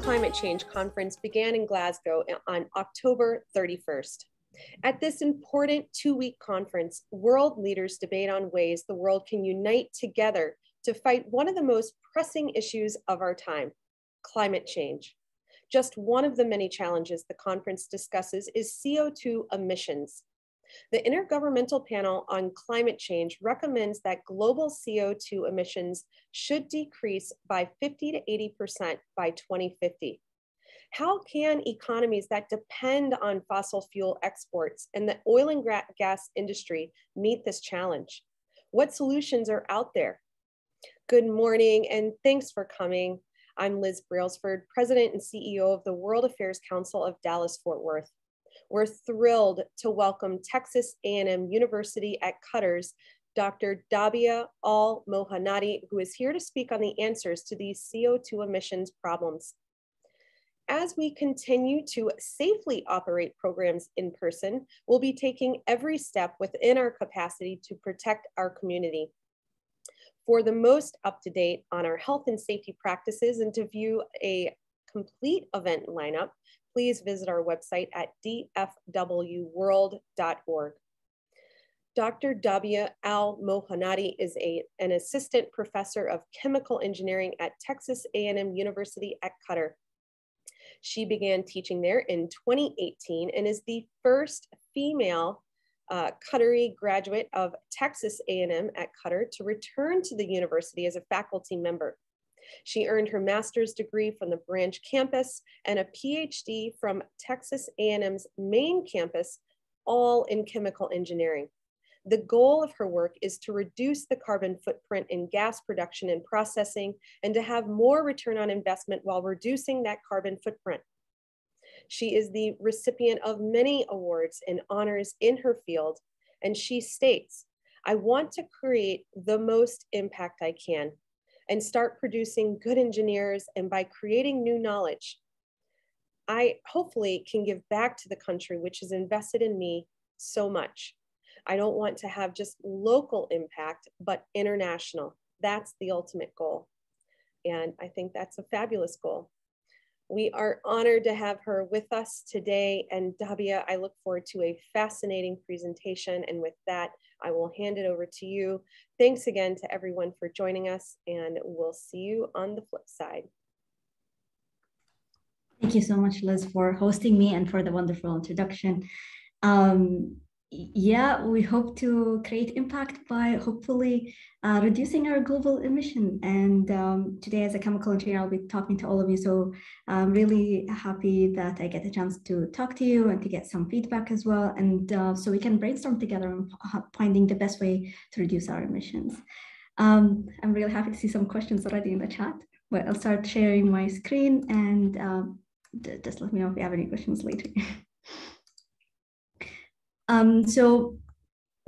Climate Change Conference began in Glasgow on October 31st. At this important two-week conference, world leaders debate on ways the world can unite together to fight one of the most pressing issues of our time, climate change. Just one of the many challenges the conference discusses is CO2 emissions. The Intergovernmental Panel on Climate Change recommends that global CO2 emissions should decrease by 50 to 80% by 2050. How can economies that depend on fossil fuel exports and the oil and gas industry meet this challenge? What solutions are out there? Good morning, and thanks for coming. I'm Liz Brailsford, President and CEO of the World Affairs Council of Dallas-Fort Worth. We're thrilled to welcome Texas A&M University at Qatar's Dr. Dabia Al-Mohanadi, who is here to speak on the answers to these CO2 emissions problems. As we continue to safely operate programs in person, we'll be taking every step within our capacity to protect our community. For the most up-to-date on our health and safety practices and to view a complete event lineup, please visit our website at dfwworld.org. Dr. Dabia Al-Mohanadi is an assistant professor of chemical engineering at Texas A&M University at Qatar. She began teaching there in 2018 and is the first female Qatari graduate of Texas A&M at Qatar to return to the university as a faculty member. She earned her master's degree from the branch campus and a PhD from Texas A&M's main campus, all in chemical engineering. The goal of her work is to reduce the carbon footprint in gas production and processing and to have more return on investment while reducing that carbon footprint. She is the recipient of many awards and honors in her field, and she states, "I want to create the most impact I can and start producing good engineers, and by creating new knowledge, I hopefully can give back to the country which has invested in me so much. I don't want to have just local impact, but international. That's the ultimate goal." And I think that's a fabulous goal. We are honored to have her with us today. And Dabia, I look forward to a fascinating presentation. And with that, I will hand it over to you. Thanks again to everyone for joining us, and we'll see you on the flip side. Thank you so much, Liz, for hosting me and for the wonderful introduction. Yeah, we hope to create impact by hopefully reducing our global emission. And today, as a chemical engineer, I'll be talking to all of you. So I'm really happy that I get a chance to talk to you and to get some feedback as well. And so we can brainstorm together on finding the best way to reduce our emissions. I'm really happy to see some questions already in the chat, but I'll start sharing my screen and just let me know if you have any questions later. So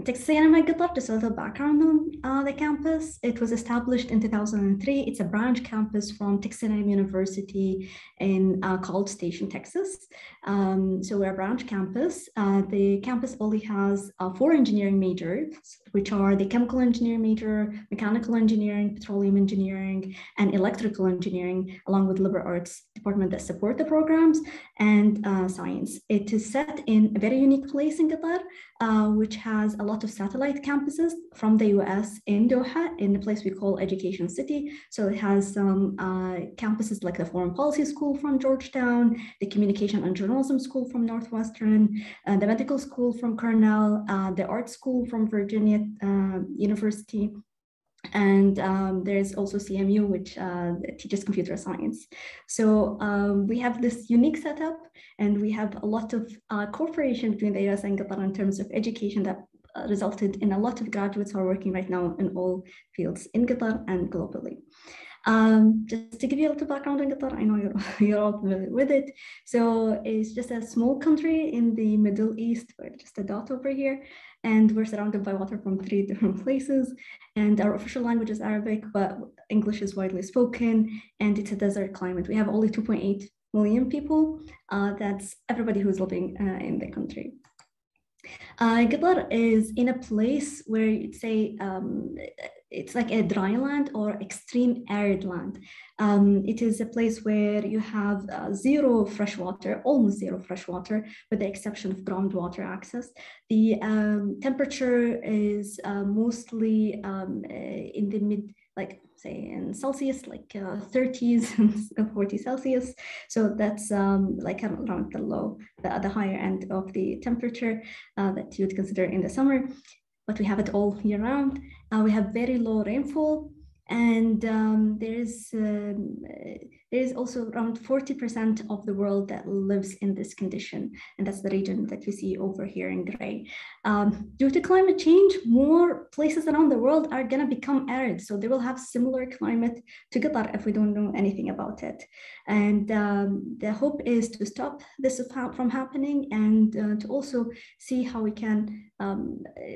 Texas A&M at Qatar, just a little background on the campus. It was established in 2003. It's a branch campus from Texas A&M University in College Station, Texas. So we're a branch campus. The campus only has 4 engineering majors, which are the chemical engineering major, mechanical engineering, petroleum engineering, and electrical engineering, along with liberal arts department that support the programs, and science. It is set in a very unique place in Qatar, which has a lot of satellite campuses from the US in Doha, in a place we call Education City. So it has some campuses like the Foreign Policy School from Georgetown, the Communication and Journalism School from Northwestern, the Medical School from Cornell, the Art School from Virginia University, and there's also CMU, which teaches computer science. So we have this unique setup, and we have a lot of cooperation between the US and Qatar in terms of education that resulted in a lot of graduates who are working right now in all fields in Qatar and globally. Just to give you a little background on Qatar, I know you're all familiar with it. So it's just a small country in the Middle East, just a dot over here, and we're surrounded by water from 3 different places. And our official language is Arabic, but English is widely spoken, and it's a desert climate. We have only 2.8 million people. That's everybody who's living in the country. Qatar is in a place where you'd say it's like a dry land or extreme arid land. It is a place where you have zero fresh water, almost zero fresh water, with the exception of groundwater access. The temperature is mostly in the mid, like say in Celsius, like 30s and 40 Celsius. So that's like around the higher end of the temperature that you would consider in the summer. But we have it all year round. We have very low rainfall, and there is also around 40% of the world that lives in this condition, and that's the region that you see over here in gray. Due to climate change, more places around the world are going to become arid, so they will have similar climate to Qatar if we don't know anything about it. And the hope is to stop this from happening, and to also see how we can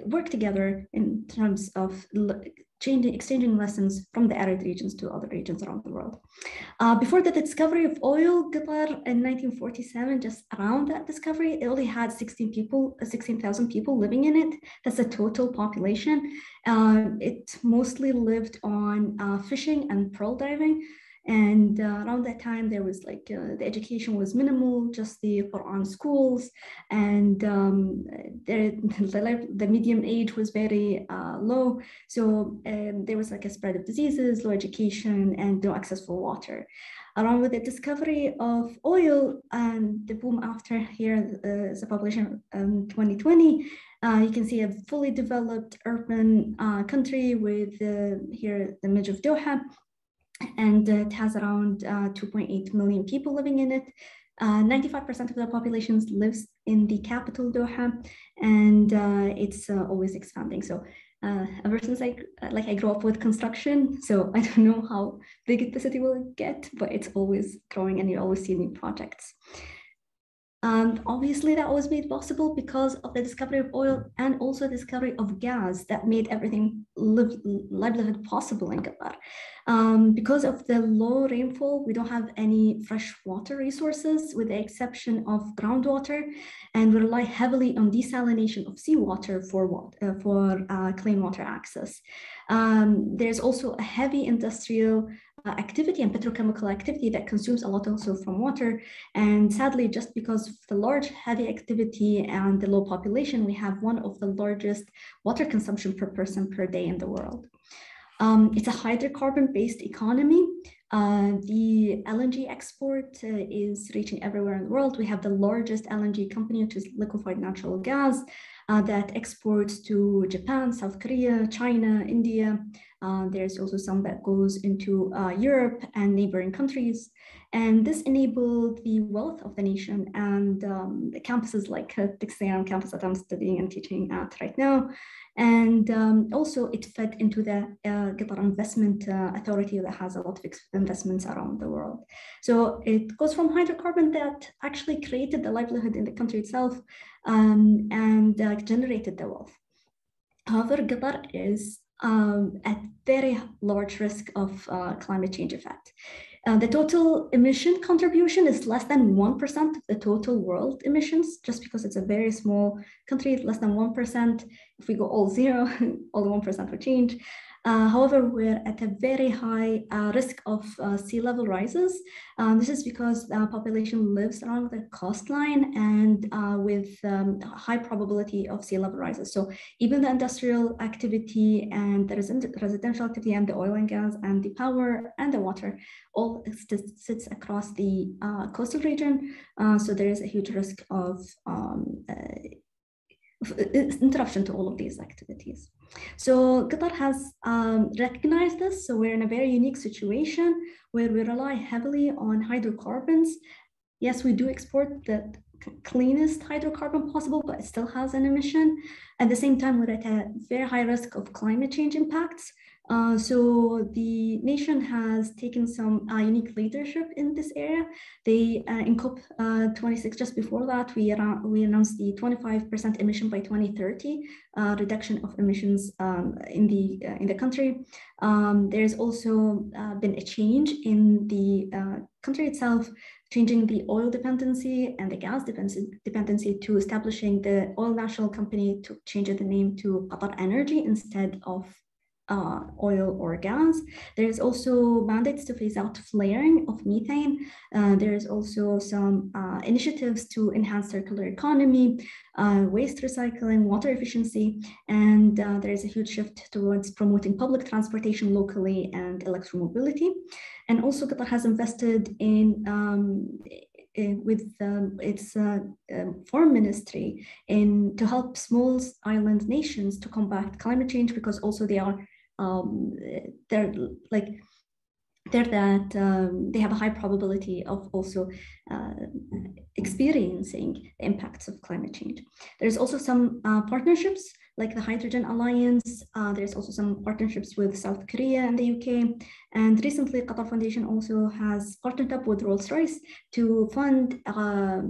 work together in terms of exchanging lessons from the arid regions to other regions around the world. Before the discovery of oil, Qatar in 1947, just around that discovery, it only had 16,000 people living in it. That's the total population. It mostly lived on fishing and pearl diving. And around that time, there was like the education was minimal, just the Quran schools, and the median age was very low. So there was like a spread of diseases, low education, and no access for water. Along with the discovery of oil and the boom after here as a population in 2020, you can see a fully developed urban country with here the image of Doha. And it has around 2.8 million people living in it. 95% of the population lives in the capital, Doha, and it's always expanding. So ever since I grew up with construction, so I don't know how big the city will get, but it's always growing and you always see new projects. Obviously, that was made possible because of the discovery of oil and also the discovery of gas that made everything livelihood possible in Qatar. Because of the low rainfall, we don't have any fresh water resources with the exception of groundwater, and we rely heavily on desalination of seawater for clean water access. There's also a heavy industrial activity and petrochemical activity that consumes a lot also from water. And sadly, just because of the large heavy activity and the low population, we have one of the largest water consumption per person per day in the world. It's a hydrocarbon-based economy. The LNG export is reaching everywhere in the world. We have the largest LNG company, which is liquefied natural gas, that exports to Japan, South Korea, China, India. There's also some that goes into Europe and neighboring countries. And this enabled the wealth of the nation, and the campuses like Texas campus that I'm studying and teaching at right now. And also it fed into the Qatar Investment Authority that has a lot of investments around the world. So it goes from hydrocarbon that actually created the livelihood in the country itself and generated the wealth. However, Qatar is at very large risk of climate change effect. The total emission contribution is less than 1% of the total world emissions, just because it's a very small country, less than 1%. If we go all zero, all 1% will change. However, we're at a very high risk of sea level rises. This is because the population lives along the coastline and with high probability of sea level rises. So even the industrial activity and the residential activity and the oil and gas and the power and the water all sits across the coastal region. So there is a huge risk of interruption to all of these activities. So Qatar has recognized this. So we're in a very unique situation where we rely heavily on hydrocarbons. Yes, we do export the cleanest hydrocarbon possible, but it still has an emission. At the same time, we're at a very high risk of climate change impacts. So the nation has taken some unique leadership in this area. They in COP26, just before that, we announced the 25% emission by 2030 reduction of emissions in the country. There's also been a change in the country itself, changing the oil dependency and the gas dependency to establishing the oil national company to change the name to Qatar Energy instead of oil or gas. There's also mandates to phase out flaring of methane. There's also some initiatives to enhance circular economy, waste recycling, water efficiency, and there is a huge shift towards promoting public transportation locally and electromobility. And also Qatar has invested in with its foreign ministry to help small island nations to combat climate change, because also they have a high probability of also experiencing the impacts of climate change. There's also some partnerships like the Hydrogen Alliance. There's also some partnerships with South Korea and the UK. And recently, Qatar Foundation also has partnered up with Rolls-Royce to fund a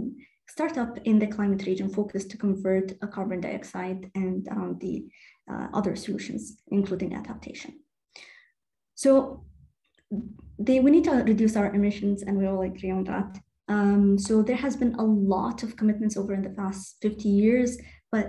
startup in the climate region focused to convert carbon dioxide and the other solutions, including adaptation. So we need to reduce our emissions, and we all agree on that. So there has been a lot of commitments over in the past 50 years, but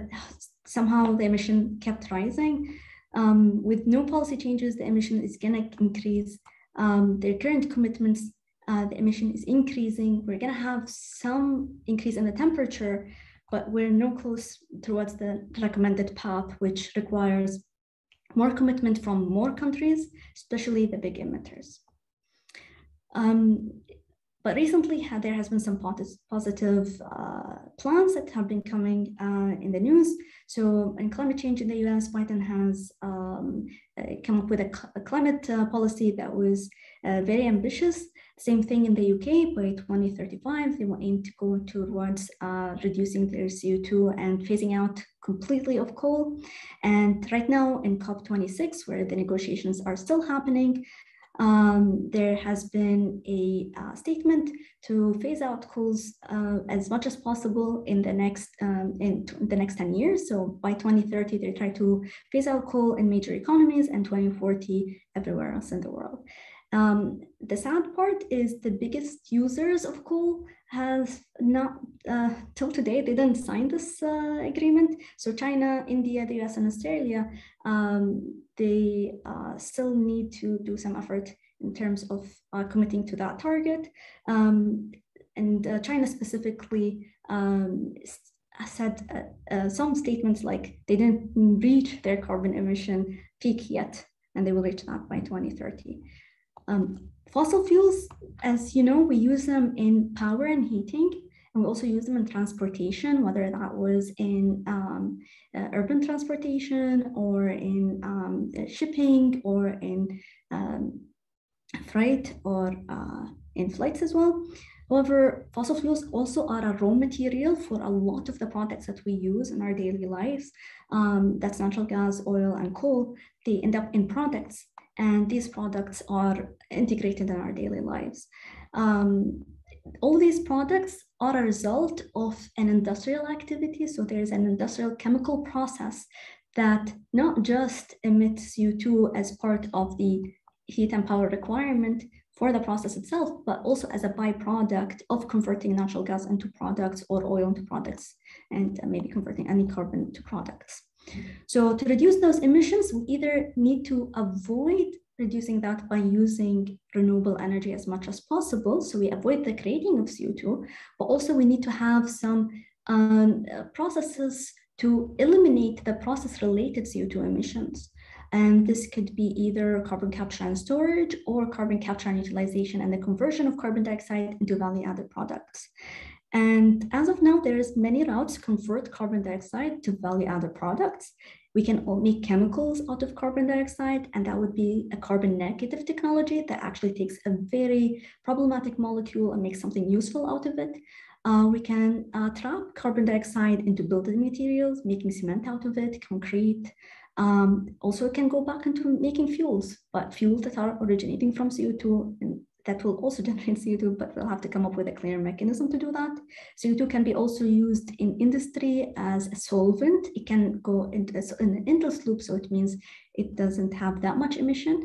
somehow the emission kept rising. With no policy changes, the emission is gonna increase. Their current commitments, the emission is increasing. We're gonna have some increase in the temperature, but we're no close towards the recommended path, which requires more commitment from more countries, especially the big emitters. But recently, there has been some positive plans that have been coming in the news. So in climate change in the US, Biden has come up with a climate policy that was very ambitious. Same thing in the UK. By 2035, they will aim to go towards reducing their CO2 and phasing out completely of coal. And right now in COP26, where the negotiations are still happening, there has been a statement to phase out coals as much as possible in the next 10 years. So by 2030, they try to phase out coal in major economies, and 2040 everywhere else in the world. The sad part is the biggest users of coal has not, till today, they didn't sign this agreement. So China, India, the US, and Australia, they still need to do some effort in terms of committing to that target. And China specifically said some statements like they didn't reach their carbon emission peak yet, and they will reach that by 2030. Fossil fuels, as you know, we use them in power and heating, and we also use them in transportation, whether that was in urban transportation or in shipping or in freight or in flights as well. However, fossil fuels also are a raw material for a lot of the products that we use in our daily lives. That's natural gas, oil, and coal. They end up in products, and these products are integrated in our daily lives. All these products are a result of an industrial activity. So there's an industrial chemical process that not just emits CO2 as part of the heat and power requirement for the process itself, but also as a byproduct of converting natural gas into products or oil into products, and maybe converting any carbon to products. So to reduce those emissions, we either need to avoid reducing that by using renewable energy as much as possible, so we avoid the creating of CO2, but also we need to have some processes to eliminate the process-related CO2 emissions. And this could be either carbon capture and storage or carbon capture and utilization and the conversion of carbon dioxide into value-added products. And as of now, there's many routes to convert carbon dioxide to value-added products. We can all make chemicals out of carbon dioxide, and that would be a carbon negative technology that actually takes a very problematic molecule and makes something useful out of it. We can trap carbon dioxide into building materials, making cement out of it, concrete. Also, it can go back into making fuels, but fuels that are originating from CO2, and that will also generate CO2, but we'll have to come up with a clear mechanism to do that. CO2 can be also used in industry as a solvent. It can go into an endless loop, so it means it doesn't have that much emission.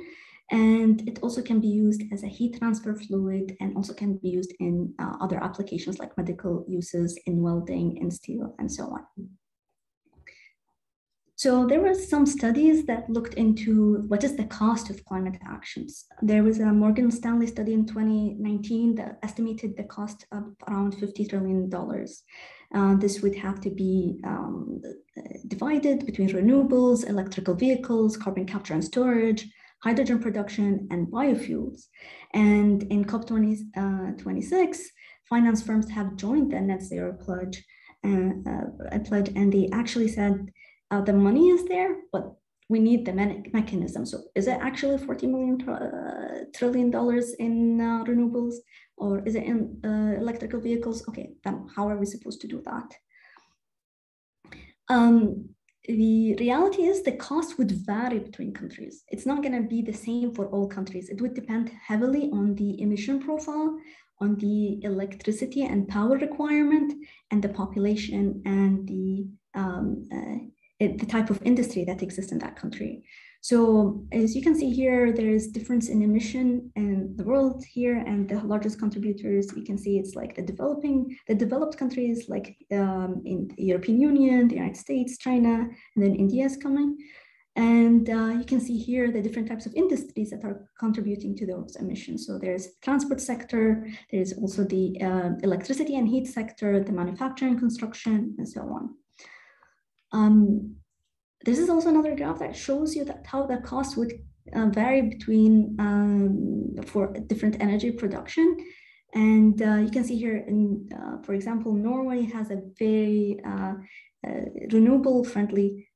And it also can be used as a heat transfer fluid, and also can be used in other applications like medical uses, in welding, in steel, and so on. So there were some studies that looked into what is the cost of climate actions. There was a Morgan Stanley study in 2019 that estimated the cost of around $50 trillion. This would have to be divided between renewables, electrical vehicles, carbon capture and storage, hydrogen production, and biofuels. And in COP26, finance firms have joined the net zero pledge, and they actually said, the money is there, but we need the mechanism. So is it actually $40 trillion in renewables, or is it in electrical vehicles? Okay, then how are we supposed to do that? The reality is the cost would vary between countries. It's not going to be the same for all countries. It would depend heavily on the emission profile, on the electricity and power requirement, and the population and the type of industry that exists in that country. So as you can see here, there's difference in emission in the world here, and the largest contributors, you can see it's like the developed countries like in the European Union, the United States, China, and then India is coming. And you can see here the different types of industries that are contributing to those emissions. So there's transport sector, there's also the electricity and heat sector, the manufacturing, construction, and so on. This is also another graph that shows you that how the cost would vary between for different energy production. And you can see here, in, for example, Norway has a very renewable friendly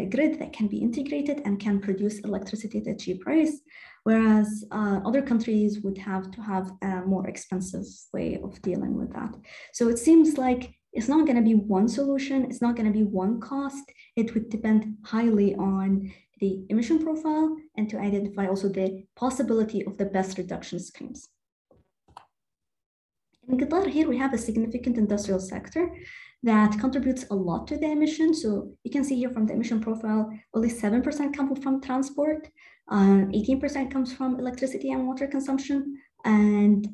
grid that can be integrated and can produce electricity at a cheap price, whereas other countries would have to have a more expensive way of dealing with that. So it seems like it's not going to be one solution, it's not going to be one cost. It would depend highly on the emission profile and to identify also the possibility of the best reduction schemes. In Qatar here, we have a significant industrial sector that contributes a lot to the emissions. So you can see here from the emission profile, only 7% come from transport, 18% comes from electricity and water consumption, and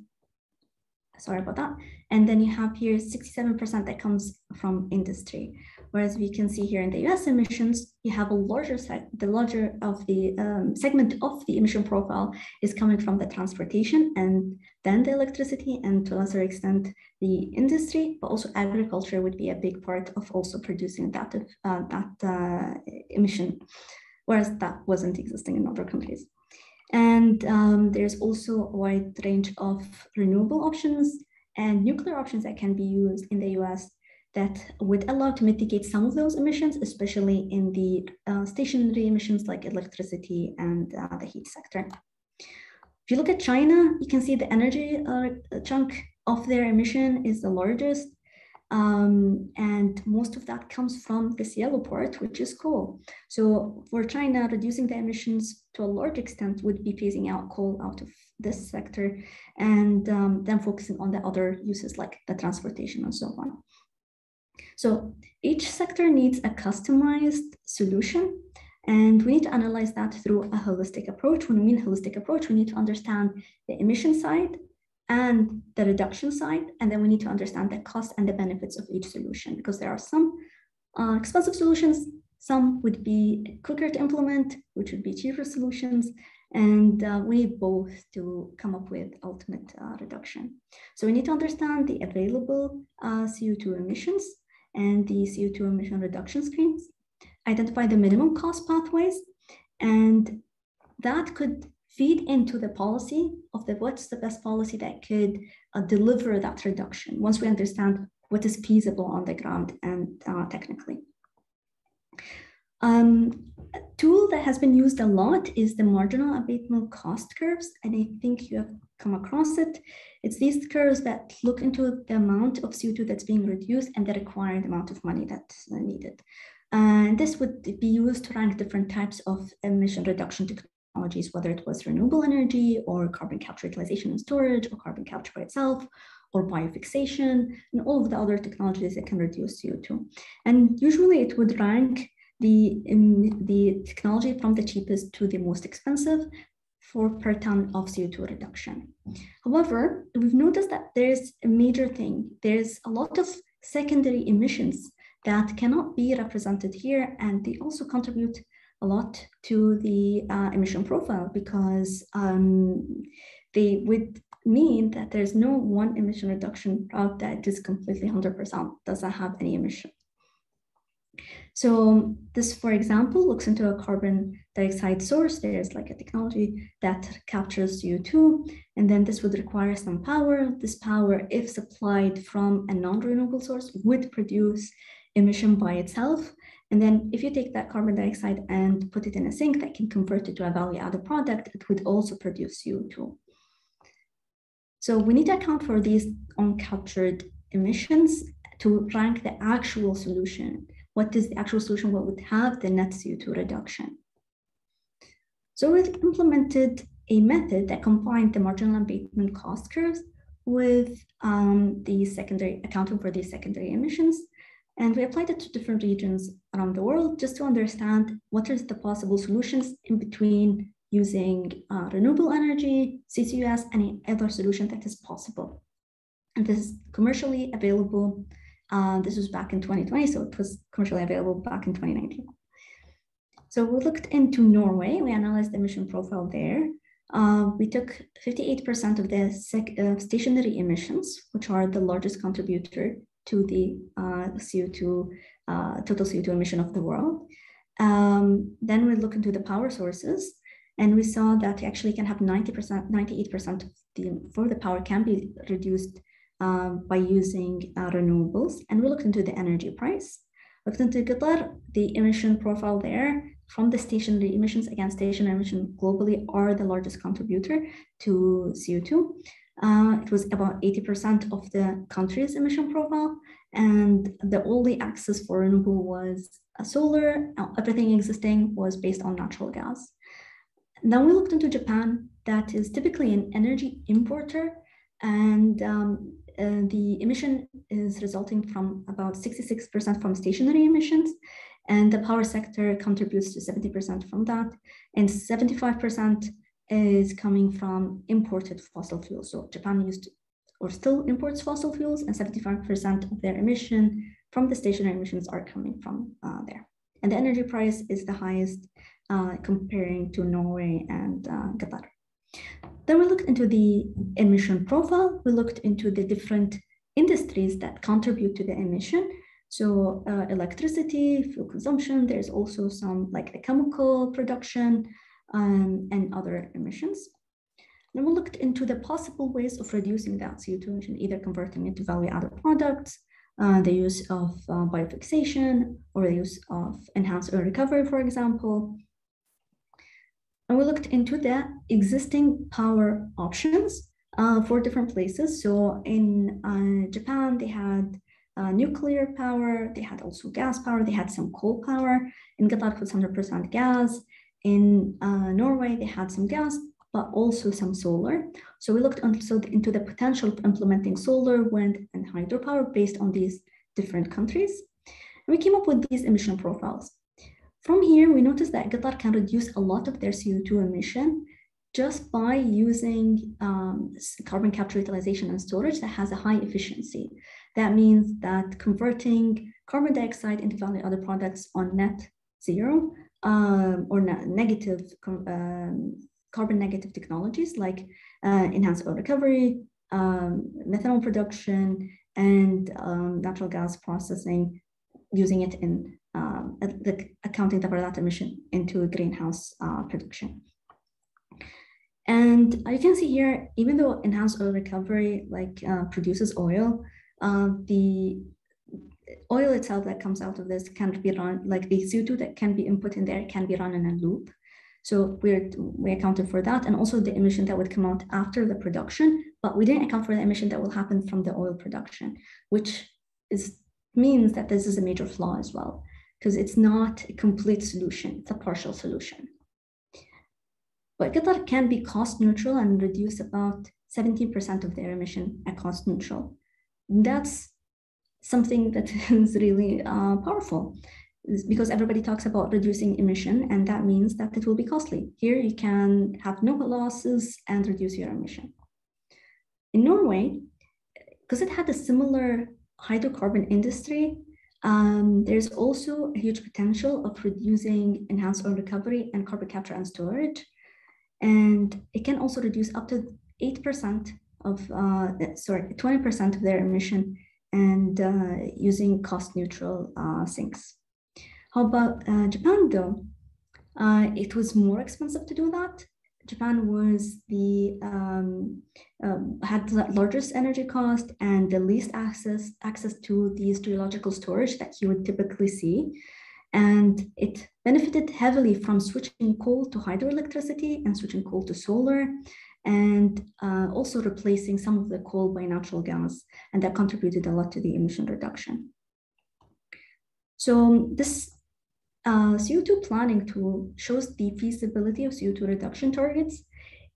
sorry about that. And then you have here 67% that comes from industry. Whereas we can see here in the US emissions, you have a larger segment of the emission profile is coming from the transportation and then the electricity, and to a lesser extent, the industry, but also agriculture would be a big part of also producing that emission, whereas that wasn't existing in other countries. And there's also a wide range of renewable options and nuclear options that can be used in the US that would allow to mitigate some of those emissions, especially in the stationary emissions like electricity and the heat sector. If you look at China, you can see the energy chunk of their emission is the largest. And most of that comes from this yellow part, which is coal. So for China, reducing the emissions to a large extent would be phasing out coal out of this sector, and then focusing on the other uses like the transportation and so on. So each sector needs a customized solution, and we need to analyze that through a holistic approach. When we mean holistic approach, we need to understand the emission side and the reduction side, and then we need to understand the cost and the benefits of each solution, because there are some expensive solutions, some would be quicker to implement, which would be cheaper solutions, and we need both to come up with ultimate reduction. So we need to understand the available CO2 emissions and the CO2 emission reduction schemes, identify the minimum cost pathways, and that could feed into the policy of what's the best policy that could deliver that reduction once we understand what is feasible on the ground and technically. A tool that has been used a lot is the marginal abatement cost curves, and I think you have come across it. It's these curves that look into the amount of CO2 that's being reduced and the required amount of money that's needed. And this would be used to rank different types of emission reduction technologies, whether it was renewable energy or carbon capture, utilization and storage, or carbon capture by itself, or biofixation, and all of the other technologies that can reduce CO2. And usually it would rank the technology from the cheapest to the most expensive per ton of CO2 reduction. However, we've noticed that there's a major thing. There's a lot of secondary emissions that cannot be represented here, and they also contribute a lot to the emission profile, because they would mean that there's no one emission reduction route that is completely 100%, doesn't have any emission. So this, for example, looks into a carbon dioxide source. There's like a technology that captures CO2, and then this would require some power. This power, if supplied from a non-renewable source, would produce emission by itself. And then if you take that carbon dioxide and put it in a sink that can convert it to a value-added product, it would also produce CO2. So we need to account for these uncaptured emissions to rank the actual solution. What is the actual solution? What would have the net CO2 reduction? So we've implemented a method that combined the marginal abatement cost curves with the secondary, accounting for these secondary emissions. And we applied it to different regions around the world just to understand what is the possible solutions in between using renewable energy, CCUS, any other solution that is possible. And this is commercially available. This was back in 2020, so it was commercially available back in 2019. So we looked into Norway. We analyzed the emission profile there. We took 58% of the stationary emissions, which are the largest contributor to the CO2, total CO2 emission of the world. Then we look into the power sources, and we saw that you actually can have 90%, 98% for the power can be reduced by using renewables. And we looked into the energy price. Looked into Qatar, the emission profile there from the stationary emissions. Again, stationary emissions globally are the largest contributor to CO2. It was about 80% of the country's emission profile, and the only access for renewable was solar. Everything existing was based on natural gas. Then we looked into Japan, that is typically an energy importer, and the emission is resulting from about 66% from stationary emissions, and the power sector contributes to 70% from that, and 75% is coming from imported fossil fuels. So Japan used or still imports fossil fuels, and 75% of their emission from the stationary emissions are coming from there. And the energy price is the highest comparing to Norway and Qatar. Then we looked into the emission profile. We looked into the different industries that contribute to the emission. So electricity, fuel consumption, there's also some like the chemical production and other emissions. Then we looked into the possible ways of reducing that CO2 emission, either converting it to value-added products, the use of biofixation, or the use of enhanced oil recovery, for example. And we looked into the existing power options for different places. So in Japan, they had nuclear power, they had also gas power, they had some coal power. In Qatar, it was 100% gas. In Norway, they had some gas, but also some solar. So we looked also into the potential of implementing solar, wind, and hydropower based on these different countries. And we came up with these emission profiles. From here, we noticed that Qatar can reduce a lot of their CO2 emission just by using carbon capture, utilization, and storage that has a high efficiency. That means that converting carbon dioxide into value-added products on net zero or negative carbon negative technologies like enhanced oil recovery, methanol production, and natural gas processing, using it in accounting for that emission into greenhouse production. And you can see here, even though enhanced oil recovery produces oil, the oil itself that comes out of this can't be run, like the CO2 that can be input in there can be run in a loop. So we accounted for that, and also the emission that would come out after the production, but we didn't account for the emission that will happen from the oil production, which means that this is a major flaw as well, because it's not a complete solution, it's a partial solution. But Qatar can be cost neutral and reduce about 17% of their emission at cost neutral. That's something that is really powerful, because everybody talks about reducing emission, and that means that it will be costly. Here you can have no losses and reduce your emission. In Norway, because it had a similar hydrocarbon industry, There's also a huge potential of reducing enhanced oil recovery and carbon capture and storage. And it can also reduce up to 8% of, 20% of their emission and using cost-neutral sinks. How about Japan though? It was more expensive to do that. Japan was had the largest energy cost and the least access to these geological storage that you would typically see. And it benefited heavily from switching coal to hydroelectricity and switching coal to solar, and also replacing some of the coal by natural gas. And that contributed a lot to the emission reduction. So this CO2 planning tool shows the feasibility of CO2 reduction targets.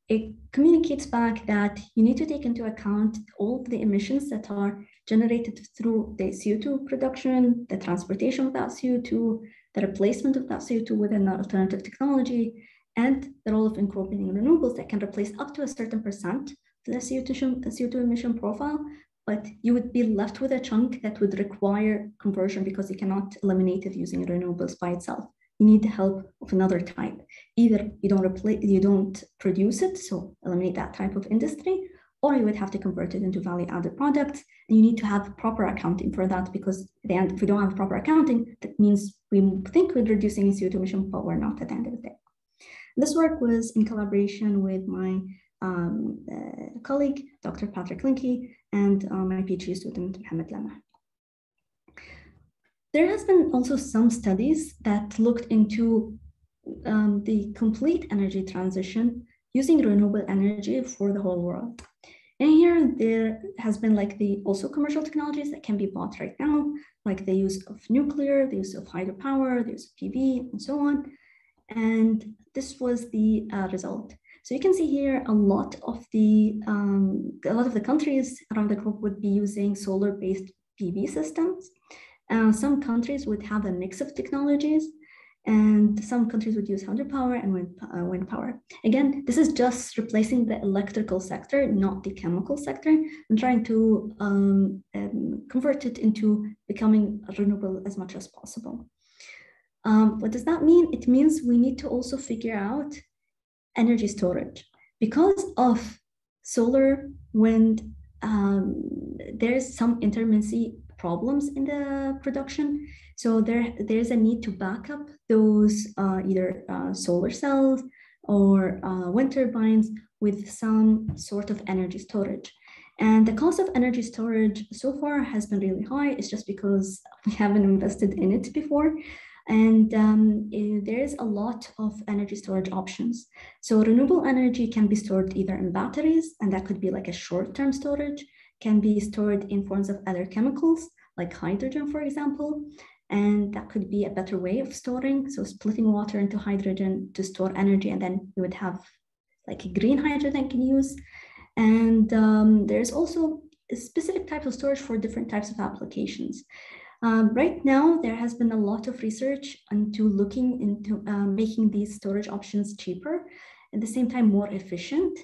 It communicates back that you need to take into account all the emissions that are generated through the CO2 production, the transportation of that CO2, the replacement of that CO2 with an alternative technology, and the role of incorporating renewables that can replace up to a certain percent of the CO2 emission profile. But you would be left with a chunk that would require conversion because you cannot eliminate it using renewables by itself. You need the help of another type. Either you don't produce it, so eliminate that type of industry, or you would have to convert it into value-added products. And you need to have proper accounting for that, because at the end, if we don't have proper accounting, that means we think we're reducing CO2 emission, but we're not at the end of the day. This work was in collaboration with my colleague, Dr. Patrick Linke, and my PhD student, Mohamed Lama. There has been also some studies that looked into the complete energy transition using renewable energy for the whole world. And here there has been also commercial technologies that can be bought right now, like the use of nuclear, the use of hydropower, the use of PV, and so on. And this was the result. So you can see here a lot of the countries around the globe would be using solar-based PV systems. Some countries would have a mix of technologies, and some countries would use hydropower and wind power. Again, this is just replacing the electrical sector, not the chemical sector, and trying to convert it into becoming renewable as much as possible. What does that mean? It means we need to also figure out energy storage. Because of solar, wind, there's some intermittency problems in the production. So there's a need to back up those either solar cells or wind turbines with some sort of energy storage. And the cost of energy storage so far has been really high. It's just because we haven't invested in it before. And there is a lot of energy storage options. So renewable energy can be stored either in batteries, and that could be like a short-term storage, can be stored in forms of other chemicals, like hydrogen, for example. And that could be a better way of storing. So splitting water into hydrogen to store energy, and then you would have like a green hydrogen can use. And there's also a specific type of storage for different types of applications. Right now, there has been a lot of research into looking into making these storage options cheaper, at the same time more efficient,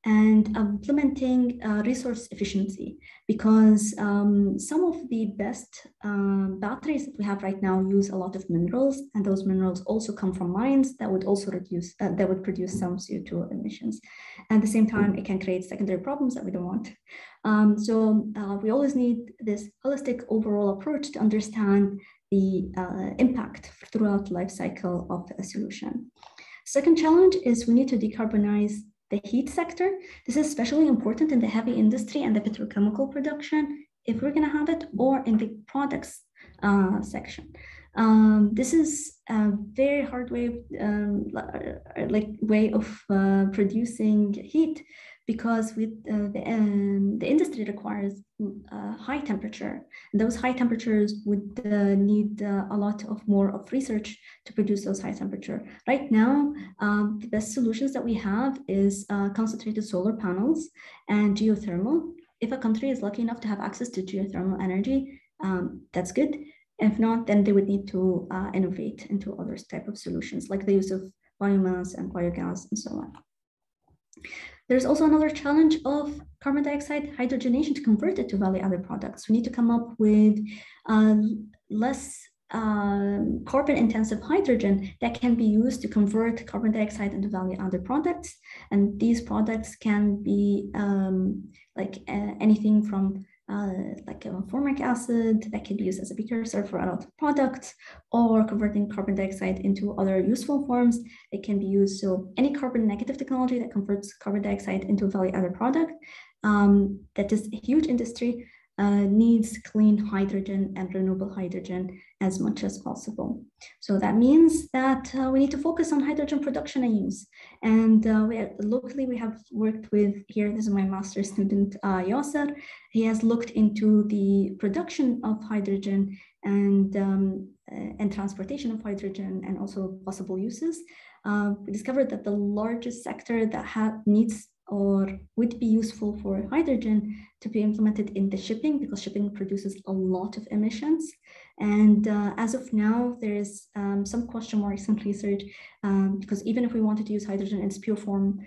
and implementing resource efficiency, because some of the best batteries that we have right now use a lot of minerals, and those minerals also come from mines that would also produce some CO2 emissions. And at the same time, it can create secondary problems that we don't want. So we always need this holistic overall approach to understand the impact throughout the life cycle of a solution. Second challenge is we need to decarbonize the heat sector. This is especially important in the heavy industry and the petrochemical production, if we're going to have it, or in the products section. This is a very hard way of producing heat, because the industry requires high temperature. And those high temperatures would need a lot more of research to produce those high temperature. Right now, the best solutions that we have is concentrated solar panels and geothermal. If a country is lucky enough to have access to geothermal energy, that's good. If not, then they would need to innovate into other type of solutions, like the use of biomass and biogas and so on. There's also another challenge of carbon dioxide hydrogenation to convert it to value-added products. We need to come up with less carbon intensive hydrogen that can be used to convert carbon dioxide into value-added products. And these products can be anything from like formic acid that can be used as a precursor for other products, or converting carbon dioxide into other useful forms. It can be used, so any carbon negative technology that converts carbon dioxide into a value-added product, that is a huge industry, needs clean hydrogen and renewable hydrogen as much as possible. So that means that we need to focus on hydrogen production and use. And locally, we have worked with, here, this is my master's student, Yasser. He has looked into the production of hydrogen and transportation of hydrogen, and also possible uses. We discovered that the largest sector that needs or would be useful for hydrogen to be implemented in the shipping, because shipping produces a lot of emissions. And as of now, there is some question marks in research, because even if we wanted to use hydrogen in its pure form,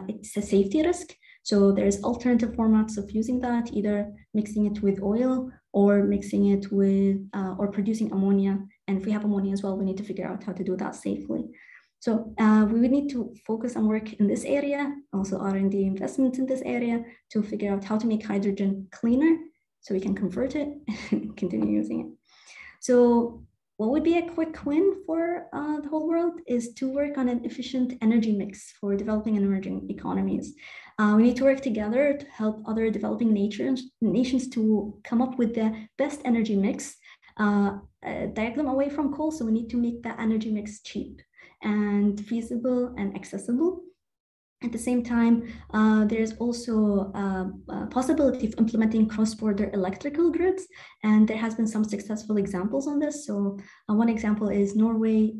it's a safety risk. So there's alternative formats of using that, either mixing it with oil or mixing it with, or producing ammonia. And if we have ammonia as well, we need to figure out how to do that safely. So we would need to focus on work in this area, also R&D investments in this area, to figure out how to make hydrogen cleaner so we can convert it and continue using it. So what would be a quick win for the whole world is to work on an efficient energy mix for developing and emerging economies. We need to work together to help other developing nations to come up with the best energy mix, direct them away from coal. So we need to make that energy mix cheap and feasible and accessible. At the same time, there's also a possibility of implementing cross-border electrical grids, and there has been some successful examples on this. So one example is Norway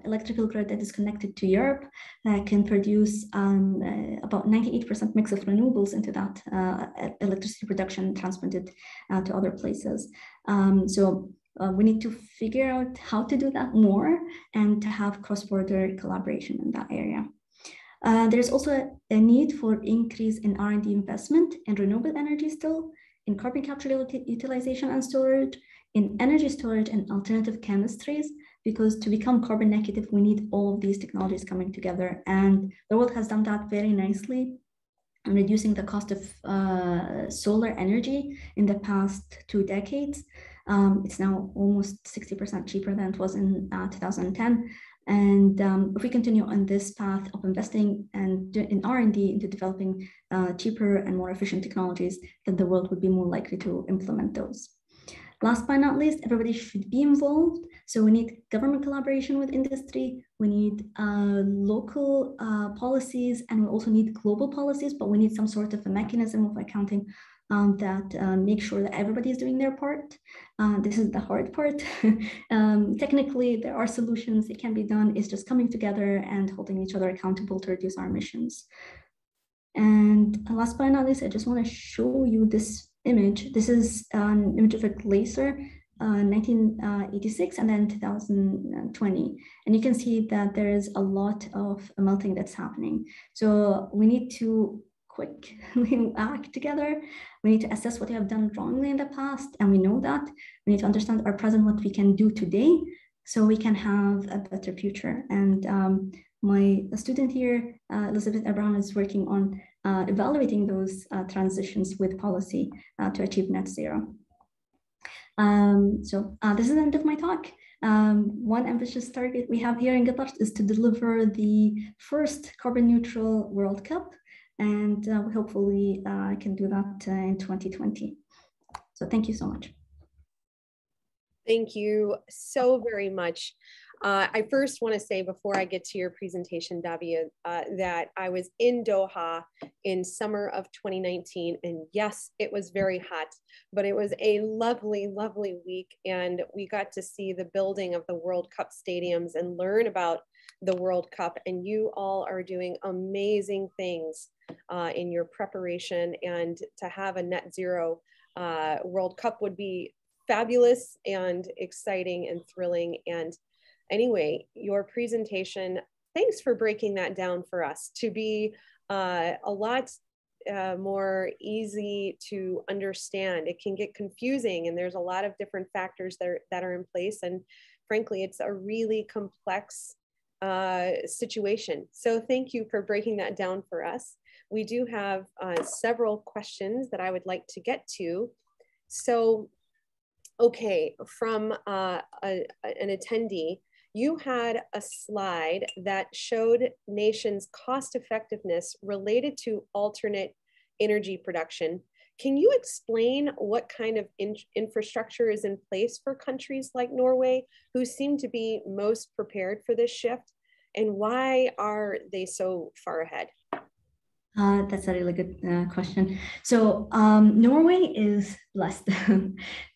electrical grid that is connected to Europe, that can produce about 98% mix of renewables into that electricity production transported to other places. We need to figure out how to do that more and to have cross-border collaboration in that area. There's also a need for increase in R&D investment in renewable energy still, in carbon capture utilization and storage, in energy storage and alternative chemistries, because to become carbon negative, we need all of these technologies coming together. And the world has done that very nicely, and reducing the cost of solar energy in the past 2 decades. It's now almost 60% cheaper than it was in 2010. And if we continue on this path of investing and in R&D into developing cheaper and more efficient technologies, then the world would be more likely to implement those. Last but not least, everybody should be involved. So we need government collaboration with industry. We need local policies, and we also need global policies, but we need some sort of a mechanism of accounting that make sure that everybody is doing their part. This is the hard part. Technically, there are solutions. It can be done. It's just coming together and holding each other accountable to reduce our emissions. And last but not least, I just want to show you this image. This is an image of a glacier, 1986 and then 2020. And you can see that there is a lot of melting that's happening. So we need to quickly act together. We need to assess what we have done wrongly in the past, and we know that. We need to understand our present, what we can do today, so we can have a better future. And my student here, Elizabeth Abraham, is working on evaluating those transitions with policy to achieve net zero. This is the end of my talk. One ambitious target we have here in Qatar is to deliver the first carbon neutral World Cup. And hopefully I can do that in 2020. So thank you so much. Thank you so very much. I first want to say, before I get to your presentation, Davia, that I was in Doha in summer of 2019, and yes, it was very hot, but it was a lovely, lovely week, and we got to see the building of the World Cup stadiums and learn about the World Cup, and you all are doing amazing things in your preparation, and to have a net zero World Cup would be fabulous and exciting and thrilling. And anyway, your presentation, thanks for breaking that down for us to be a lot more easy to understand. It can get confusing, and there's a lot of different factors that are in place. And frankly, it's a really complex situation. So thank you for breaking that down for us. We do have several questions that I would like to get to. So, okay, from an attendee, you had a slide that showed nations' cost effectiveness related to alternate energy production. Can you explain what kind of infrastructure is in place for countries like Norway, who seem to be most prepared for this shift, and why are they so far ahead? That's a really good question. So Norway is blessed.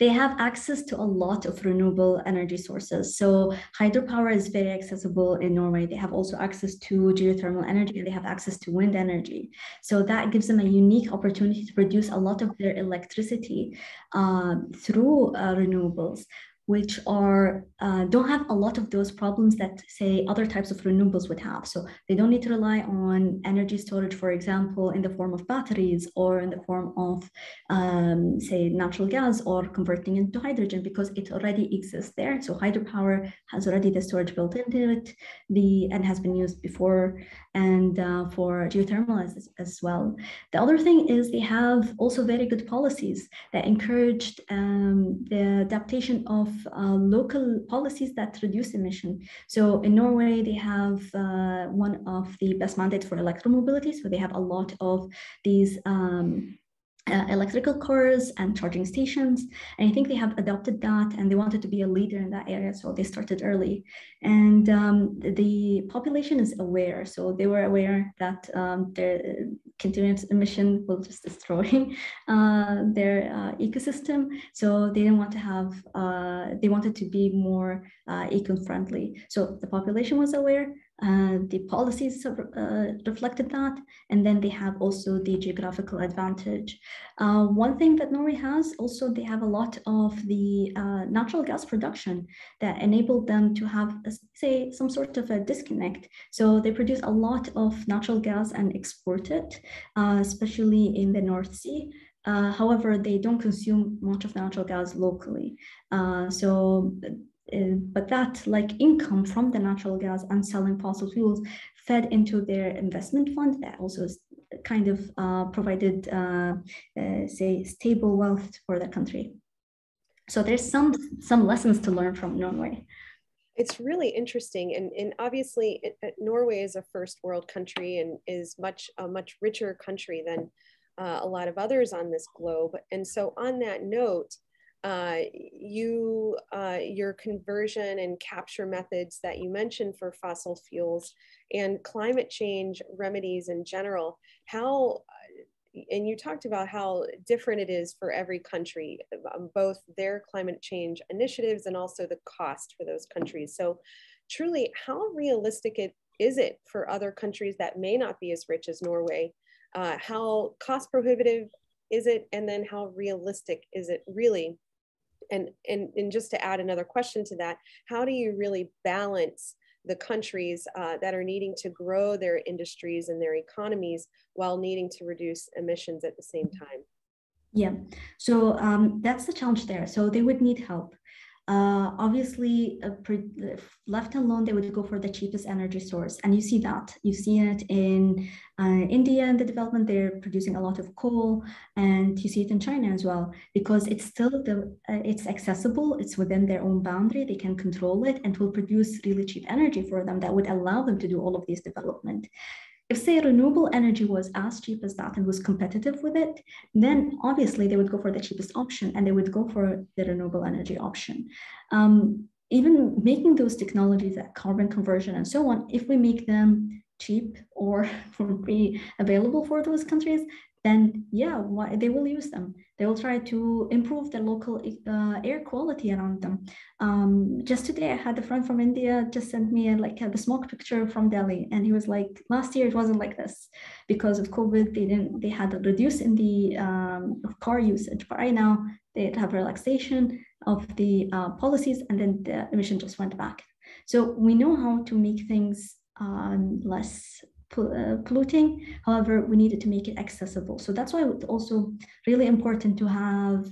They have access to a lot of renewable energy sources. So hydropower is very accessible in Norway. They have also access to geothermal energy, and they have access to wind energy. So that gives them a unique opportunity to produce a lot of their electricity through renewables, which are don't have a lot of those problems that, say, other types of renewables would have. So they don't need to rely on energy storage, for example, in the form of batteries or in the form of, say, natural gas or converting into hydrogen, because it already exists there. So hydropower has already the storage built into it, and has been used before, and for geothermal as well. The other thing is they have also very good policies that encouraged the adaptation of local policies that reduce emission. So in Norway, they have one of the best mandates for electromobility. So they have a lot of these electrical cars and charging stations. And I think they have adopted that, and they wanted to be a leader in that area. So they started early. And the population is aware. So they were aware that their continuous emission will just destroy their ecosystem. So they didn't want to have, they wanted to be more eco-friendly. So the population was aware. The policies reflected that, and then they have also the geographical advantage. One thing that Norway has also, they have a lot of the natural gas production that enabled them to have, say, some sort of a disconnect. So they produce a lot of natural gas and export it, especially in the North Sea. However, they don't consume much of natural gas locally. But that, like, income from the natural gas and selling fossil fuels fed into their investment fund that also is kind of provided, say, stable wealth for the country. So there's some lessons to learn from Norway. It's really interesting, and obviously Norway is a first world country and is a much richer country than a lot of others on this globe. And so on that note, your conversion and capture methods that you mentioned for fossil fuels and climate change remedies in general, and you talked about how different it is for every country, both their climate change initiatives and also the cost for those countries. So truly, how realistic is it for other countries that may not be as rich as Norway? How cost prohibitive is it? And then how realistic is it really? And just to add another question to that, how do you really balance the countries that are needing to grow their industries and their economies while needing to reduce emissions at the same time? Yeah, so that's the challenge there. So they would need help. Obviously, left alone, they would go for the cheapest energy source. And you see that. You see it in India and the development. They're producing a lot of coal, and you see it in China as well, because it's still it's accessible. It's within their own boundary. They can control it, and will produce really cheap energy for them that would allow them to do all of these development. If, say, renewable energy was as cheap as that and was competitive with it, then obviously they would go for the cheapest option, and they would go for the renewable energy option. Even making those technologies like carbon conversion and so on, if we make them cheap or free available for those countries, then yeah, they will use them. They will try to improve the local air quality around them. Just today, I had a friend from India just sent me the smoke picture from Delhi, and he was like, last year it wasn't like this because of COVID. They had a reduce in the car usage, but right now they have relaxation of the policies, and then the emission just went back. So we know how to make things less polluting. However, we needed to make it accessible. So that's why it's also really important to have,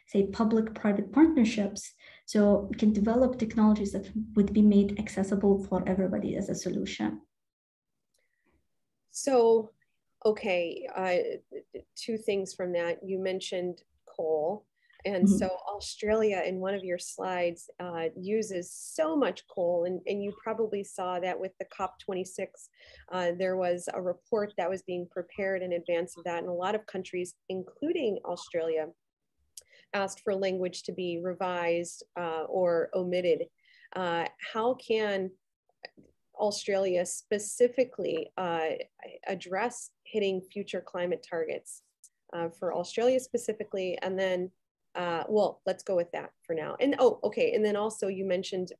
say, public-private partnerships, so we can develop technologies that would be made accessible for everybody as a solution. So, okay, two things from that. You mentioned coal. And so Australia, in one of your slides, uses so much coal, and you probably saw that with the COP26, there was a report that was being prepared in advance of that, and a lot of countries, including Australia, asked for language to be revised or omitted. How can Australia specifically address hitting future climate targets for Australia specifically, and then well, let's go with that for now. And okay. And then also you mentioned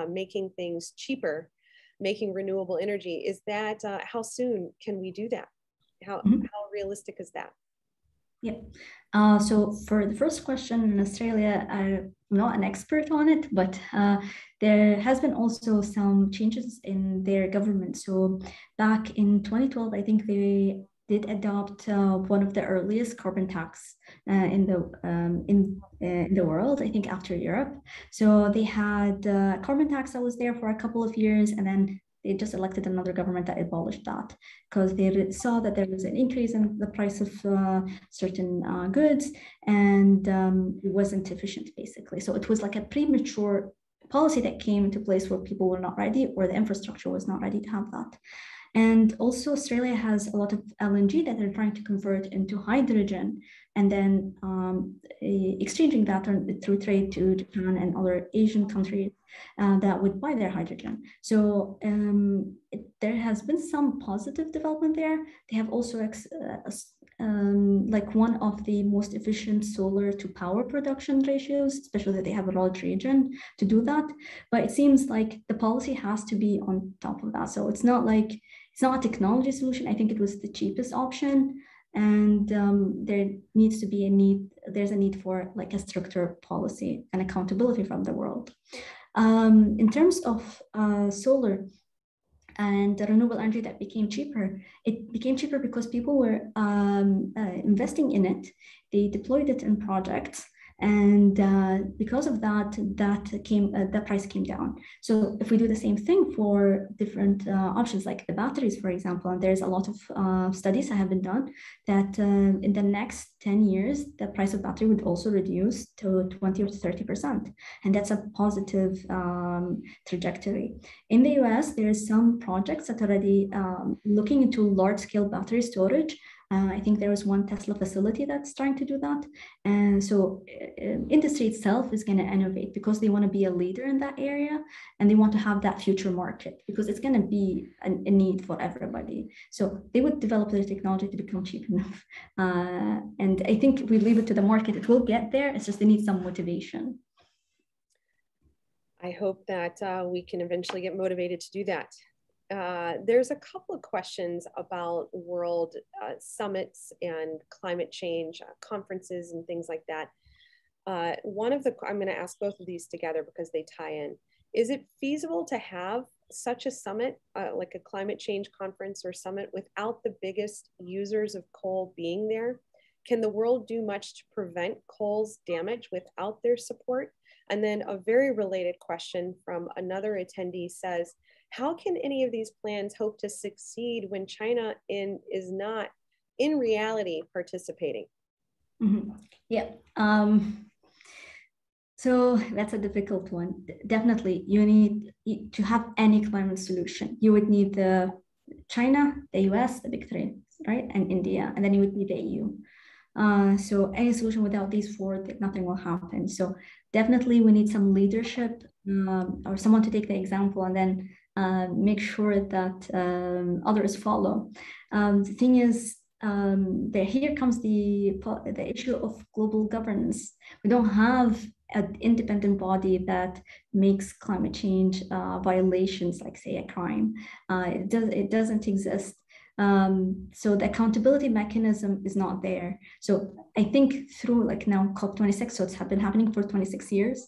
making things cheaper, making renewable energy. Is that, how soon can we do that? How realistic is that? Yeah. So for the first question in Australia, I'm not an expert on it, but there has been also some changes in their government. So back in 2012, I think they did adopt one of the earliest carbon tax in the world, I think after Europe. So they had a carbon tax that was there for a couple of years, and then they just elected another government that abolished that because they saw that there was an increase in the price of certain goods, and it wasn't efficient, basically. So it was like a premature policy that came into place where people were not ready, or the infrastructure was not ready to have that. And also Australia has a lot of LNG that they're trying to convert into hydrogen, and then exchanging that through trade to Japan and other Asian countries that would buy their hydrogen. So there has been some positive development there. They have also like one of the most efficient solar to power production ratios, especially that they have a large region to do that. But it seems like the policy has to be on top of that. So it's not like, it's not a technology solution. I think it was the cheapest option. And there needs to be there's a need for like a stricter policy and accountability from the world. In terms of solar and the renewable energy that became cheaper, it became cheaper because people were investing in it. They deployed it in projects, and because of that, the price came down. So if we do the same thing for different options, like the batteries, for example, and there's a lot of studies that have been done that in the next 10 years, the price of battery would also reduce to 20 or 30%. And that's a positive trajectory. In the US, there's some projects that are already looking into large-scale battery storage. I think there is one Tesla facility that's trying to do that. And so industry itself is going to innovate because they want to be a leader in that area, and they want to have that future market because it's going to be a need for everybody. So they would develop their technology to become cheap enough. And I think we leave it to the market. It will get there. It's just they need some motivation. I hope that we can eventually get motivated to do that. There's a couple of questions about world summits and climate change conferences and things like that. One of the, I'm going to ask both of these together because they tie in. Is it feasible to have such a summit, like a climate change conference or summit, without the biggest users of coal being there? Can the world do much to prevent coal's damage without their support? And then a very related question from another attendee says, how can any of these plans hope to succeed when China is not in reality participating? Mm-hmm. Yeah. So that's a difficult one. Definitely, you need to have any climate solution. You would need China, the US, the big three, right? And India, and then you would need the EU. So any solution without these four, nothing will happen. So definitely we need some leadership or someone to take the example and then make sure that others follow. The thing is, here comes the issue of global governance. We don't have an independent body that makes climate change violations, like say a crime. It doesn't exist. So the accountability mechanism is not there. So I think through like now COP26, so it's been happening for 26 years.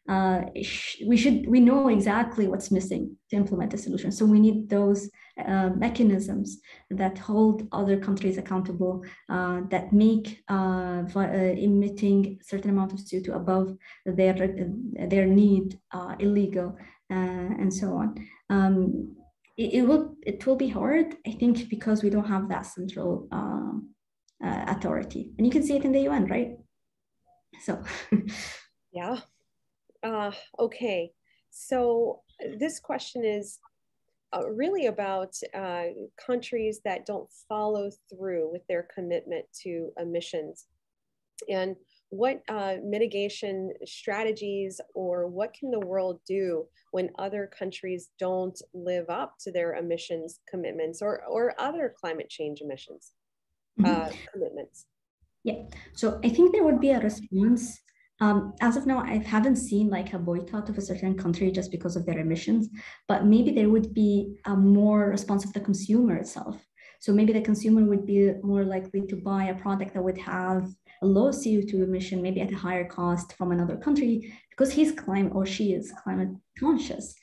we know exactly what's missing to implement a solution. So we need those mechanisms that hold other countries accountable, that make emitting a certain amount of CO2 above their need illegal, and so on. It will be hard, I think, because we don't have that central authority, and you can see it in the UN, right? So yeah. Okay, so this question is really about countries that don't follow through with their commitment to emissions, and what mitigation strategies or what can the world do when other countries don't live up to their emissions commitments or other climate change emissions commitments? Yeah, so I think there would be a response. As of now, I haven't seen like a boycott of a certain country just because of their emissions, but maybe there would be a more response of the consumer itself. So maybe the consumer would be more likely to buy a product that would have a low CO2 emission, maybe at a higher cost from another country, because he's climate or she is climate conscious.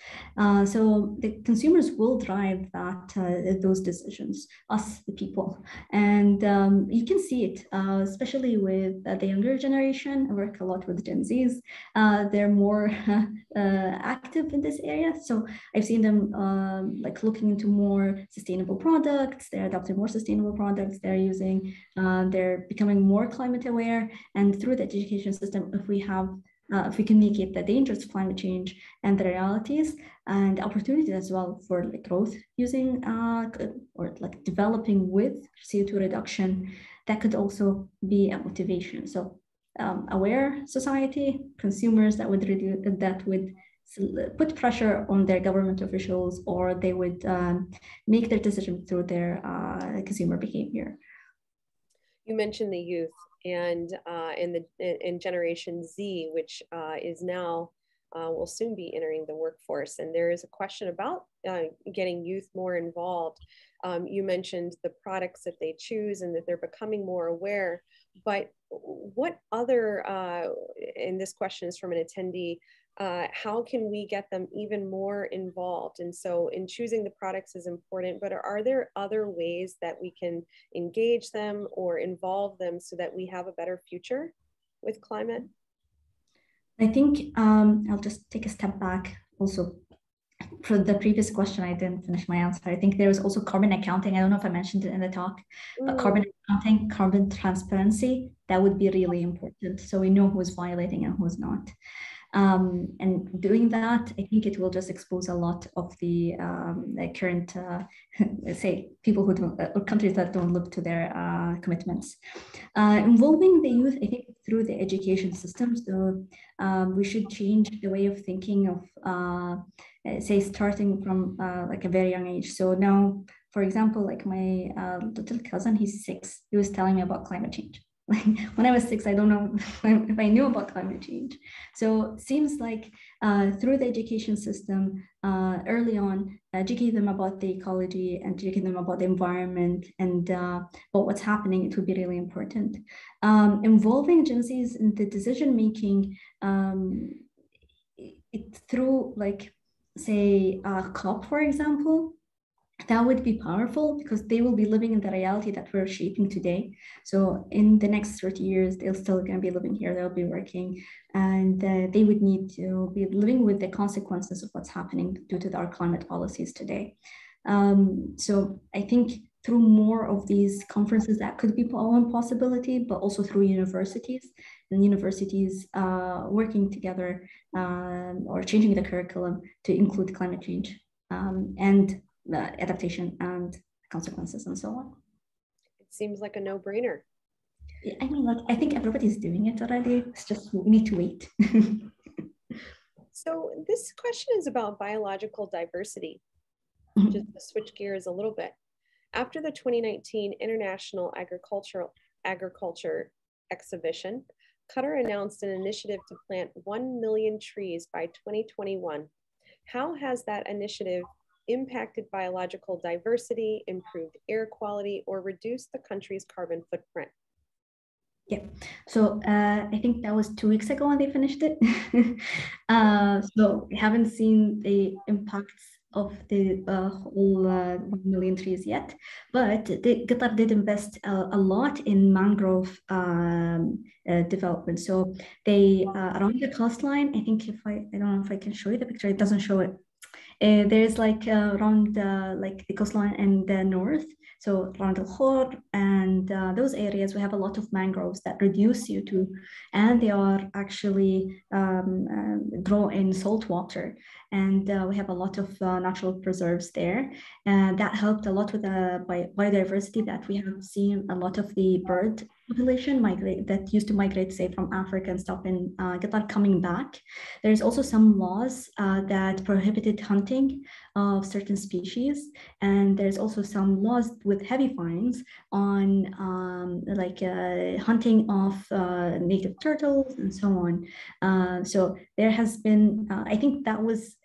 So the consumers will drive those decisions, us, the people. And you can see it, especially with the younger generation. I work a lot with Gen Zs. They're more active in this area. So I've seen them like looking into more sustainable products. They're adopting more sustainable products. They're becoming more climate aware. And through the education system, if we communicate the dangers of climate change and the realities and opportunities as well for like growth using or like developing with CO2 reduction, that could also be a motivation. So aware society, consumers that would put pressure on their government officials, or they would make their decision through their consumer behavior. You mentioned the youth and in Generation Z, which is now will soon be entering the workforce. And there is a question about getting youth more involved. You mentioned the products that they choose and that they're becoming more aware, but what other, and this question is from an attendee, how can we get them even more involved? And so in choosing the products is important, but are there other ways that we can engage them or involve them so that we have a better future with climate? I think I'll just take a step back also. For the previous question, I didn't finish my answer. I think there was also carbon accounting. I don't know if I mentioned it in the talk, but carbon accounting, carbon transparency, that would be really important. So we know who's violating and who's not. And doing that, I think it will just expose a lot of the current, say, people who don't, or countries that don't live to their commitments. Involving the youth, I think, through the education system. So we should change the way of thinking of, say, starting from like a very young age. So now, for example, like my little cousin, he's 6, he was telling me about climate change. Like when I was 6, I don't know if I knew about climate change. So it seems like through the education system, early on, educate them about the ecology and educate them about the environment and about what's happening, it would be really important. Involving Gen Zs in the decision-making through, like, say, COP, for example, that would be powerful because they will be living in the reality that we're shaping today. So in the next 30 years, they're still going to be living here, they'll be working, and they would need to be living with the consequences of what's happening due to our climate policies today. So I think through more of these conferences, that could be one possibility, but also through universities and universities working together or changing the curriculum to include climate change and adaptation and consequences and so on. It seems like a no-brainer. I mean, like, I think everybody's doing it already. It's just we need to wait. So this question is about biological diversity. Just to switch gears a little bit. After the 2019 International Agriculture Exhibition, Qatar announced an initiative to plant 1 million trees by 2021. How has that initiative impacted biological diversity, improved air quality, or reduced the country's carbon footprint? Yeah, so I think that was 2 weeks ago when they finished it. So we haven't seen the impacts of the whole 1 million trees yet, but Qatar did invest a lot in mangrove development. So they around the coastline, I think if I don't know if I can show you the picture, it doesn't show it. There's like around like the coastline in the north, so around Al Khor and those areas, we have a lot of mangroves that reduce CO2, and they are actually grow in salt water. And we have a lot of natural preserves there. And that helped a lot with the biodiversity that we have seen a lot of the bird population migrate that used to migrate, say, from Africa and stuff in Qatar coming back. There's also some laws that prohibited hunting of certain species. And there's also some laws with heavy fines on hunting of native turtles and so on. So there has been, I think that was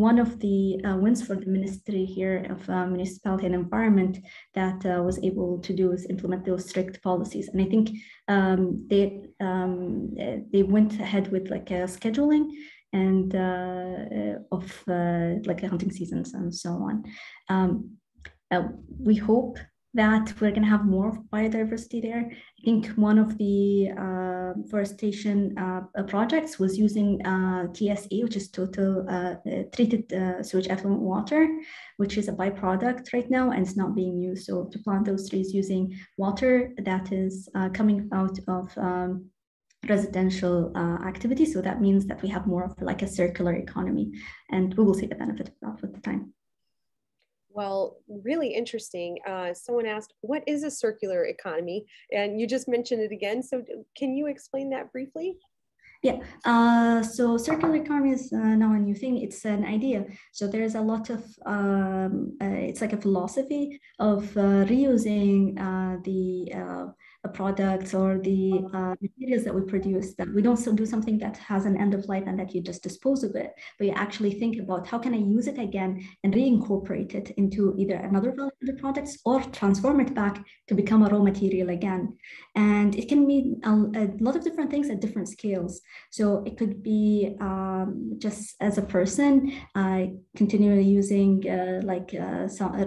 one of the wins for the ministry here of municipality and environment that was able to do is implement those strict policies. And I think they went ahead with like a scheduling and of like the hunting seasons and so on. We hope that we're going to have more biodiversity there. I think one of the forestation projects was using TSE, which is total treated sewage effluent water, which is a byproduct right now and it's not being used. So to plant those trees using water that is coming out of residential activity. So that means that we have more of like a circular economy, and we will see the benefit of that with the time. Well, really interesting. Someone asked, what is a circular economy? And you just mentioned it again. So can you explain that briefly? Yeah, so circular economy is now a new thing. It's an idea. So there's a lot of, it's like a philosophy of reusing the products or the materials that we produce, that we don't do something that has an end of life and that you just dispose of it, but you actually think about how can I use it again and reincorporate it into either another value-added products or transform it back to become a raw material again. And it can mean a lot of different things at different scales. So it could be just as a person, continue using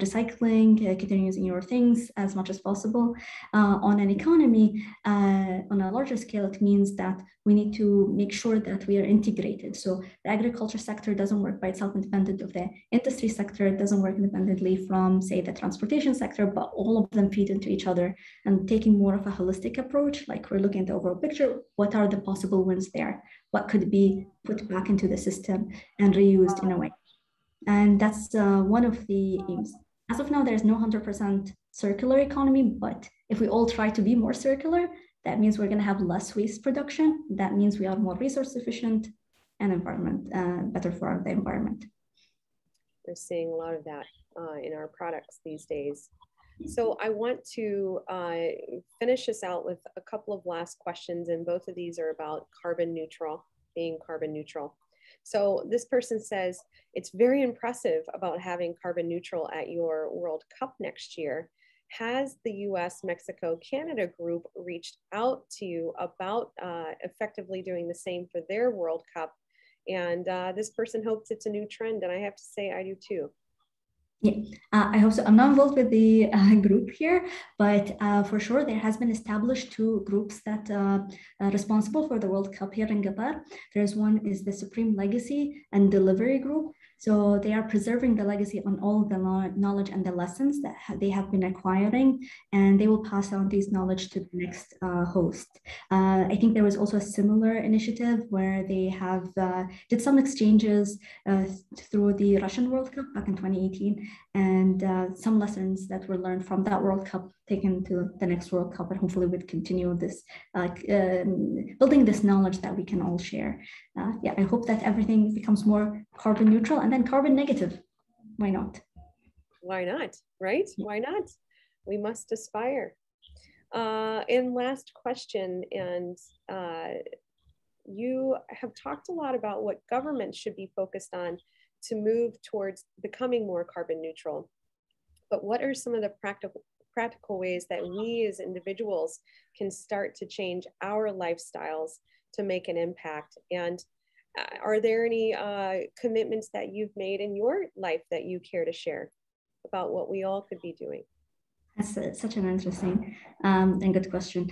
recycling, continue using your things as much as possible. On an economy, on a larger scale, it means that we need to make sure that we are integrated. So the agriculture sector doesn't work by itself independent of the industry sector. It doesn't work independently from, say, the transportation sector, but all of them feed into each other. And taking more of a holistic approach, like we're looking at the overall picture, what are the possible wins there? What could be put back into the system and reused in a way? And that's one of the aims. As of now, there's no 100% circular economy, but if we all try to be more circular, that means we're going to have less waste production. That means we are more resource efficient and better for the environment. We're seeing a lot of that in our products these days. So I want to finish this out with a couple of last questions, and both of these are about carbon neutral, being carbon neutral. So this person says, it's very impressive about having carbon neutral at your World Cup next year. Has the US, Mexico, Canada group reached out to you about effectively doing the same for their World Cup? And this person hopes it's a new trend, and I have to say I do too. Yeah, I hope so. I'm not involved with the group here, but for sure there has been established 2 groups that are responsible for the World Cup here in Qatar. There's one is the Supreme Legacy and Delivery Group. So they are preserving the legacy on all the knowledge and the lessons that they have been acquiring, and they will pass on this knowledge to the next host. I think there was also a similar initiative where they have did some exchanges through the Russian World Cup back in 2018, and some lessons that were learned from that World Cup taken to the next World Cup, and hopefully would continue this building this knowledge that we can all share. Yeah, I hope that everything becomes more carbon neutral and then carbon negative. Why not? Why not, right? Why not? We must aspire. And last question, and you have talked a lot about what governments should be focused on to move towards becoming more carbon neutral. But what are some of the practical ways that we as individuals can start to change our lifestyles to make an impact. And are there any commitments that you've made in your life that you care to share about what we all could be doing? That's such an interesting and good question.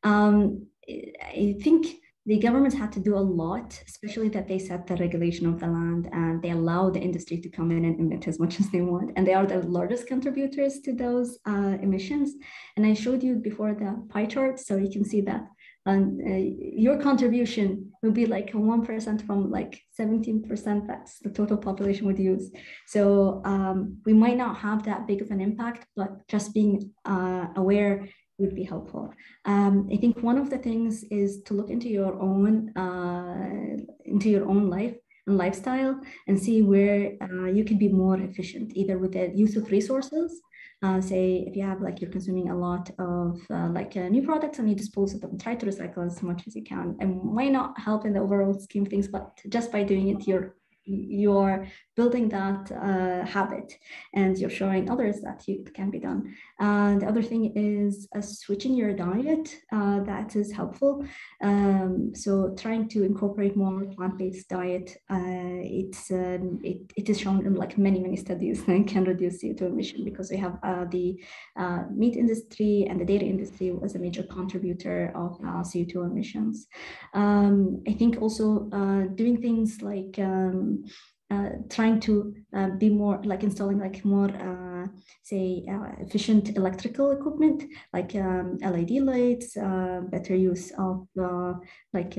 I think the governments had to do a lot, especially that they set the regulation of the land and they allow the industry to come in and emit as much as they want. And they are the largest contributors to those emissions. And I showed you before the pie chart, so you can see that your contribution will be like 1% from like 17% that's the total population would use. So we might not have that big of an impact, but just being aware would be helpful. I think one of the things is to look into your own life and lifestyle and see where you can be more efficient, either with the use of resources. Say if you have like you're consuming a lot of new products and you dispose of them, try to recycle as much as you can. And might not help in the overall scheme of things, but just by doing it, you're building that habit and you're showing others that it can be done. The other thing is switching your diet. That is helpful. So trying to incorporate more plant-based diet. It is shown in like many studies that can reduce CO2 emission because we have the meat industry and the dairy industry as a major contributor of CO2 emissions. I think also doing things like trying to be more like installing like more efficient electrical equipment like LED lights, better use of like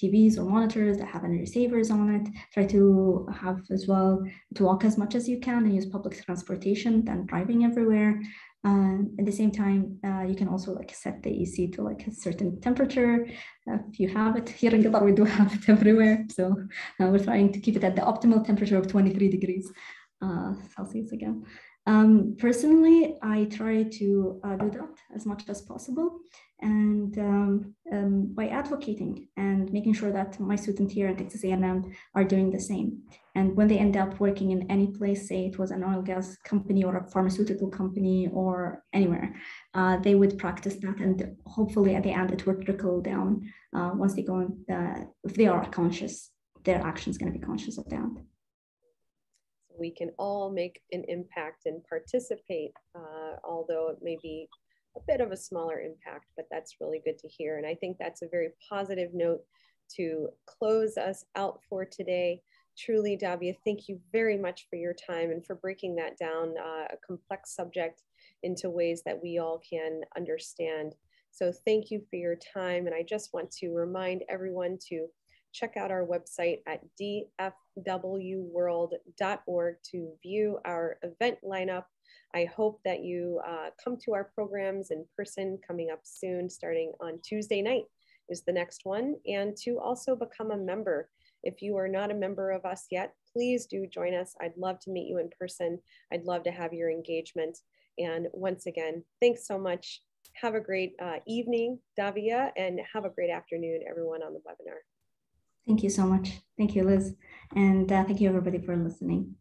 TVs or monitors that have energy savers on it. Try to have as well to walk as much as you can and use public transportation than driving everywhere. At the same time, you can also like set the AC to like a certain temperature. If you have it here in Qatar, we do have it everywhere. So we're trying to keep it at the optimal temperature of 23 degrees Celsius again. Personally, I try to do that as much as possible. And by advocating and making sure that my students here at Texas A&M are doing the same. And when they end up working in any place, say it was an oil gas company or a pharmaceutical company or anywhere, they would practice that. And hopefully at the end, it would trickle down once they go in, if they are conscious, their action is going to be conscious of that. We can all make an impact and participate, although it may be a bit of a smaller impact, but that's really good to hear. And I think that's a very positive note to close us out for today. Truly, Dabia, thank you very much for your time and for breaking that down, a complex subject, into ways that we all can understand. So thank you for your time. And I just want to remind everyone to check out our website at dfwworld.org to view our event lineup. I hope that you come to our programs in person coming up soon, starting on Tuesday night is the next one, and to also become a member. If you are not a member of us yet, please do join us. I'd love to meet you in person. I'd love to have your engagement. And once again, thanks so much. Have a great evening, Davia, and have a great afternoon, everyone on the webinar. Thank you so much. Thank you, Liz. And thank you, everybody, for listening.